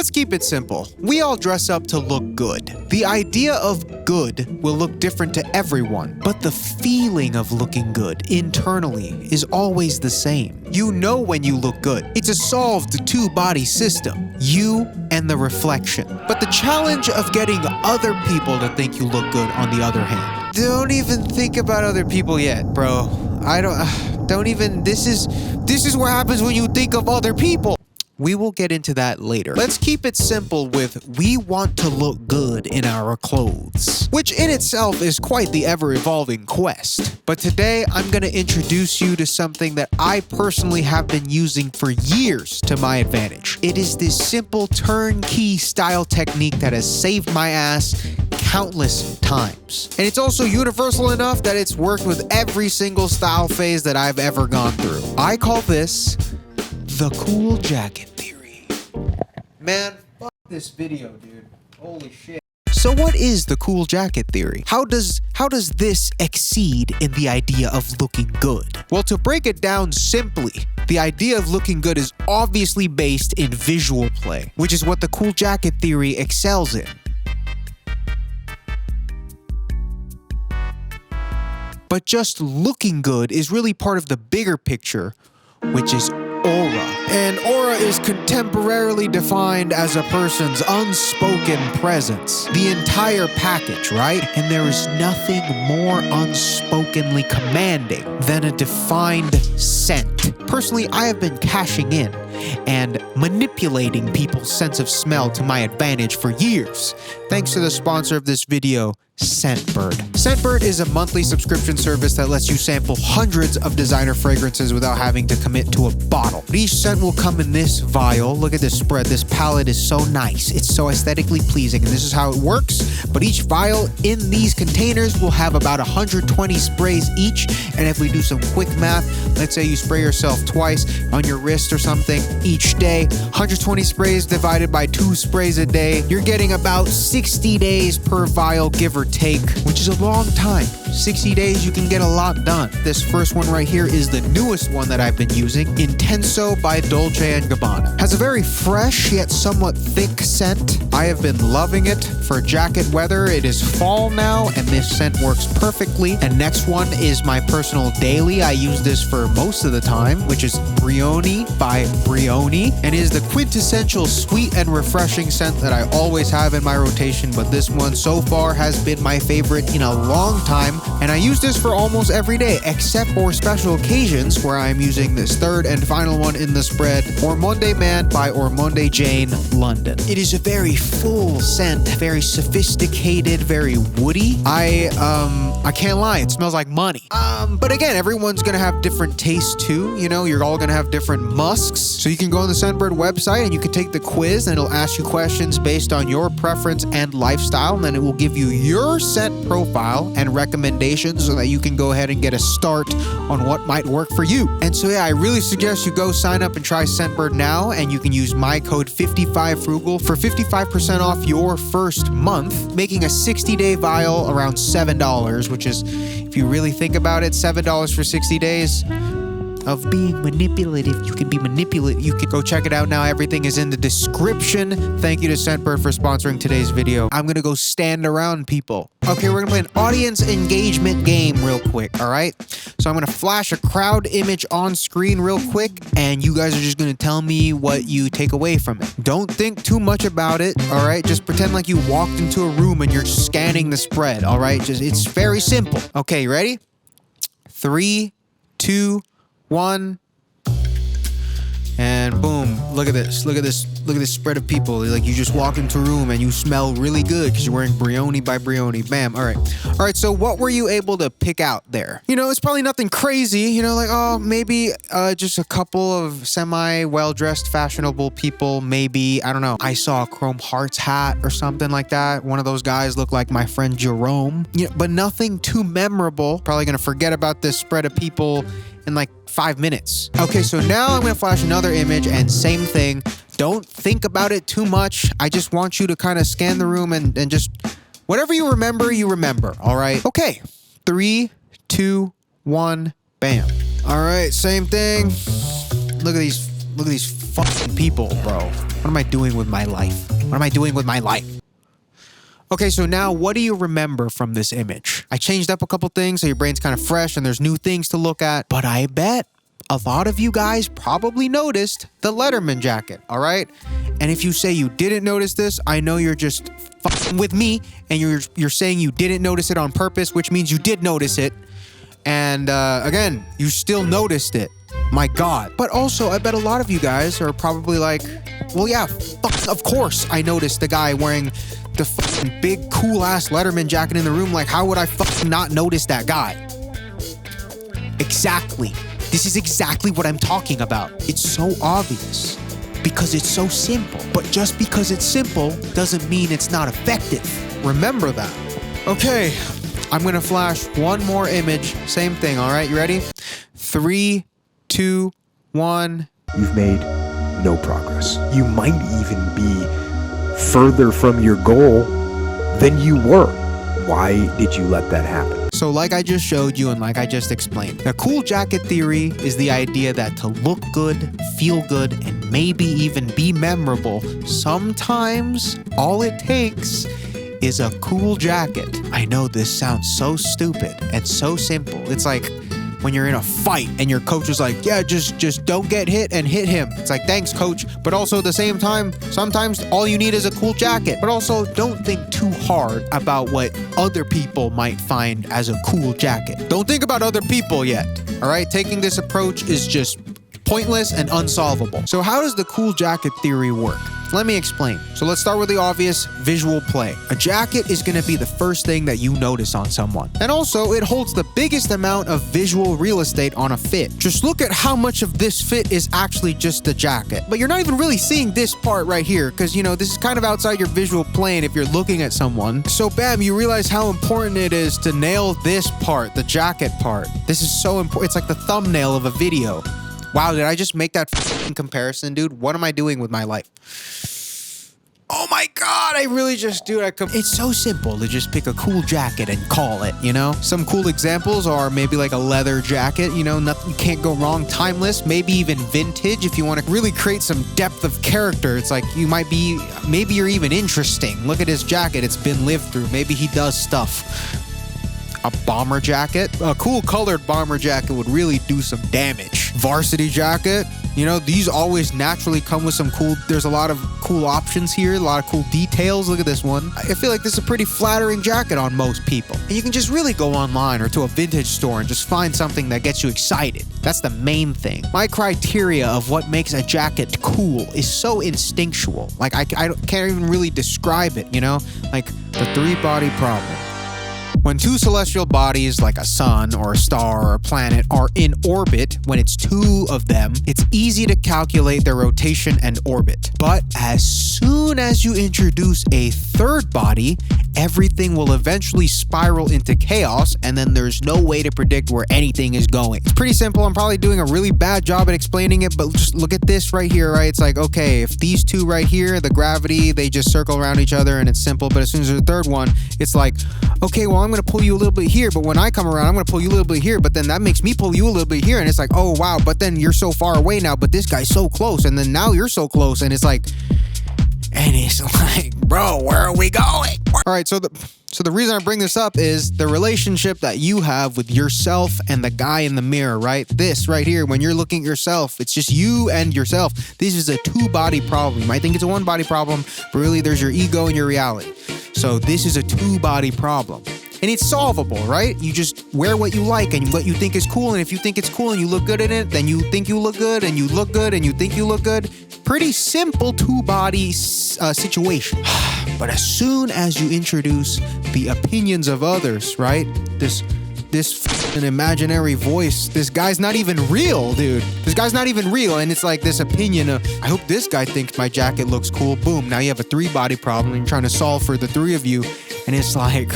Let's keep it simple. We all dress up to look good. The idea of good will look different to everyone, but the feeling of looking good internally is always the same. You know when you look good. It's a solved two-body system, you and the reflection. But the challenge of getting other people to think you look good, on the other hand. Don't even think about other people yet, bro. This is what happens when you think of other people. We will get into that later. Let's keep it simple with we want to look good in our clothes, which in itself is quite the ever-evolving quest. But today I'm going to introduce you to something that I personally have been using for years to my advantage. It is this simple turnkey style technique that has saved my ass countless times. And it's also universal enough that it's worked with every single style phase that I've ever gone through. I call this the cool jacket theory. Man, fuck this video, dude. Holy shit. So what is the cool jacket theory? How does this exceed in the idea of looking good? Well, to break it down simply, the idea of looking good is obviously based in visual play, which is what the cool jacket theory excels in. But just looking good is really part of the bigger picture, which is aura. And aura is contemporarily defined as a person's unspoken presence. The entire package, right? And there is nothing more unspokenly commanding than a defined scent. Personally, I have been cashing in and manipulating people's sense of smell to my advantage for years, thanks to the sponsor of this video, Scentbird. Scentbird is a monthly subscription service that lets you sample hundreds of designer fragrances without having to commit to a bottle. Each scent will come in this vial. Look at this spread. This palette is so nice. It's so aesthetically pleasing, and this is how it works. But each vial in these containers will have about 120 sprays each. And if we do some quick math, let's say you spray yourself twice on your wrist or something each day, 120 sprays divided by 2 sprays a day, you're getting about 60 days per vial, give or take, which is a long time. 60 days, you can get a lot done. This first one right here is the newest one that I've been using, Intenso by Dolce & Gabbana. Has a very fresh yet somewhat thick scent. I have been loving it for jacket weather. It is fall now, and this scent works perfectly. And next one is my personal daily. I use this for most of the time, which is Brioni by Brioni, and is the quintessential sweet and refreshing scent that I always have in my rotation, but this one so far has been my favorite in a long time, and I use this for almost every day, except for special occasions where I'm using this third and final one in the spread, Ormonde Man by Ormonde Jane, London. It is a very full scent, very sophisticated, very woody. I can't lie, it smells like money. But again, everyone's gonna have different tastes too, you know, you're all gonna have different musks. So you can go on the Scentbird website and you can take the quiz, and it'll ask you questions based on your preference and lifestyle, and then it will give you your scent profile and recommendations so that you can go ahead and get a start on what might work for you. And so yeah, I really suggest you go sign up and try Scentbird now, and you can use my code 55frugal for 55% off your first month, making a 60-day vial around $7, which is, if you really think about it, $7 for 60 days of being manipulative. You can be manipulative. You can go check it out now. Everything is in the description. Thank you to Scentbird for sponsoring today's video. I'm gonna go stand around people. Okay, we're gonna play an audience engagement game real quick, all right? So I'm gonna flash a crowd image on screen real quick, and you guys are just gonna tell me what you take away from it. Don't think too much about it, all right? Just pretend like you walked into a room and you're scanning the spread, all right? It's very simple. Okay, you ready? 3, 2, 1, and boom. Look at this. Look at this. Look at this spread of people. Like, you just walk into a room and you smell really good because you're wearing Brioni by Brioni. Bam. All right. So what were you able to pick out there? You know, it's probably nothing crazy. You know, like, oh, maybe just a couple of semi-well-dressed, fashionable people. Maybe, I don't know, I saw a Chrome Hearts hat or something like that. One of those guys looked like my friend Jerome. You know, but nothing too memorable. Probably gonna forget about this spread of people in like 5 minutes. Okay, so now I'm gonna flash another image, and same thing. Don't think about it too much. I just want you to kind of scan the room and just whatever you remember, all right? Okay, 3, 2, 1, bam. All right, same thing. Look at these fucking people, bro. What am I doing with my life? What am I doing with my life? Okay, so now what do you remember from this image? I changed up a couple things so your brain's kind of fresh and there's new things to look at, but I bet a lot of you guys probably noticed the Letterman jacket, all right? And if you say you didn't notice this, I know you're just fucking with me and you're saying you didn't notice it on purpose, which means you did notice it. And again, you still noticed it. My God. But also, I bet a lot of you guys are probably like, well, yeah, of course I noticed the guy wearing the fucking big cool-ass Letterman jacket in the room. Like, how would I fucking not notice that guy? Exactly. This is exactly what I'm talking about. It's so obvious because it's so simple. But just because it's simple doesn't mean it's not effective. Remember that. Okay, I'm gonna flash one more image. Same thing, all right? You ready? 3, 2, 1. You've made no progress. You might even be further from your goal than you were. Why did you let that happen? So like I just showed you and like I just explained, the cool jacket theory is the idea that to look good, feel good, and maybe even be memorable, sometimes all it takes is a cool jacket. I know this sounds so stupid and so simple. It's like when you're in a fight and your coach is like, yeah, just don't get hit and hit him. It's like, thanks, coach. But also at the same time, sometimes all you need is a cool jacket. But also don't think too hard about what other people might find as a cool jacket. Don't think about other people yet. All right? Taking this approach is just pointless and unsolvable. So how does the cool jacket theory work? Let me explain. So let's start with the obvious visual play. A jacket is going to be the first thing that you notice on someone. And also, it holds the biggest amount of visual real estate on a fit. Just look at how much of this fit is actually just the jacket. But you're not even really seeing this part right here because, you know, this is kind of outside your visual plane if you're looking at someone. So bam, you realize how important it is to nail this part, the jacket part. This is so important. It's like the thumbnail of a video. Wow, did I just make that f***ing comparison, dude? What am I doing with my life? Oh my God, I really just, dude, it's so simple to just pick a cool jacket and call it, you know? Some cool examples are maybe like a leather jacket, you know, nothing, you can't go wrong, timeless, maybe even vintage if you want to really create some depth of character. It's like you might be, maybe you're even interesting. Look at his jacket, it's been lived through. Maybe he does stuff. A bomber jacket, a cool colored bomber jacket would really do some damage. Varsity jacket, you know, these always naturally come with some cool, there's a lot of cool options here, a lot of cool details. Look at this one. I feel like this is a pretty flattering jacket on most people. And you can just really go online or to a vintage store and just find something that gets you excited. That's the main thing. My criteria of what makes a jacket cool is so instinctual. Like I can't even really describe it, you know? Like the 3-body problem. When two celestial bodies like a sun or a star or a planet are in orbit, when it's two of them, it's easy to calculate their rotation and orbit. But as soon as you introduce a third body, everything will eventually spiral into chaos, and then there's no way to predict where anything is going. It's pretty simple. I'm probably doing a really bad job at explaining it, but just look at this right here, right? It's like, okay, if these two right here, the gravity, they just circle around each other and it's simple, but as soon as there's a third one, it's like, okay, well, I'm going to pull you a little bit here, but when I come around, I'm going to pull you a little bit here, but then that makes me pull you a little bit here, and it's like, oh, wow, but then you're so far away now, but this guy's so close, and then now you're so close, and it's like, bro, where are we going? All right, so the reason I bring this up is the relationship that you have with yourself and the guy in the mirror, right? This right here, when you're looking at yourself, it's just you and yourself. This is a 2-body problem. You might think it's a 1-body problem, but really there's your ego and your reality. So this is a 2-body problem. And it's solvable, right? You just wear what you like and what you think is cool. And if you think it's cool and you look good in it, then you think you look good and you look good and you think you look good. Pretty simple 2-body situation. But as soon as you introduce the opinions of others, right? This an imaginary voice. This guy's not even real, dude. This guy's not even real. And it's like this opinion of, I hope this guy thinks my jacket looks cool. Boom. Now you have a 3-body problem and you're trying to solve for the 3 of you. And it's like,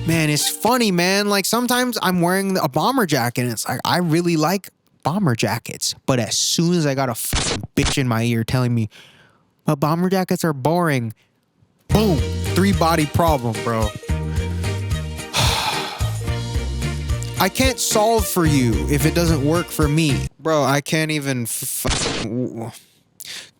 man, it's funny, man. Like sometimes I'm wearing a bomber jacket and it's like, I really like bomber jackets. But as soon as I got a fucking bitch in my ear telling me, well, bomber jackets are boring. Boom. 3-body problem, bro. I can't solve for you if it doesn't work for me. Bro, I can't even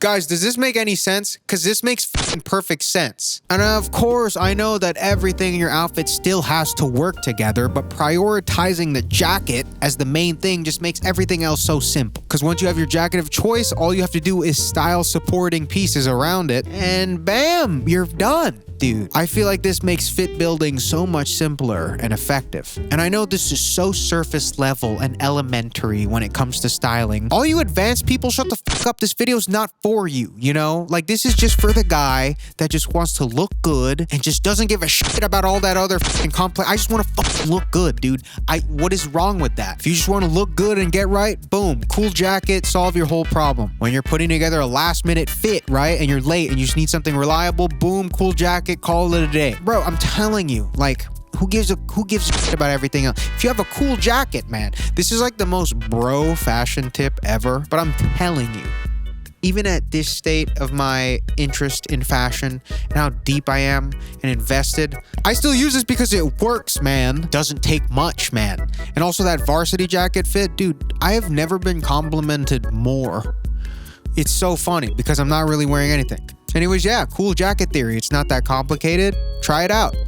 Guys, does this make any sense? Because this makes f***ing perfect sense. And of course, I know that everything in your outfit still has to work together, but prioritizing the jacket as the main thing just makes everything else so simple. Because once you have your jacket of choice, all you have to do is style supporting pieces around it, and bam, you're done. Dude, I feel like this makes fit building so much simpler and effective. And I know this is so surface level and elementary when it comes to styling. All you advanced people, shut the fuck up. This video's not for you, you know? Like, this is just for the guy that just wants to look good and just doesn't give a shit about all that other fucking complex. I just want to fucking look good, dude. What is wrong with that? If you just want to look good and get right, boom, cool jacket, solve your whole problem. When you're putting together a last minute fit, right? And you're late and you just need something reliable, boom, cool jacket, call it a day. Bro, I'm telling you, like, who gives a shit about everything else? If you have a cool jacket, man, this is like the most bro fashion tip ever, but I'm telling you, even at this state of my interest in fashion and how deep I am and invested, I still use this because it works, man. Doesn't take much, man. And also that varsity jacket fit, dude, I have never been complimented more. It's so funny because I'm not really wearing anything. Anyways, yeah, cool jacket theory. It's not that complicated. Try it out.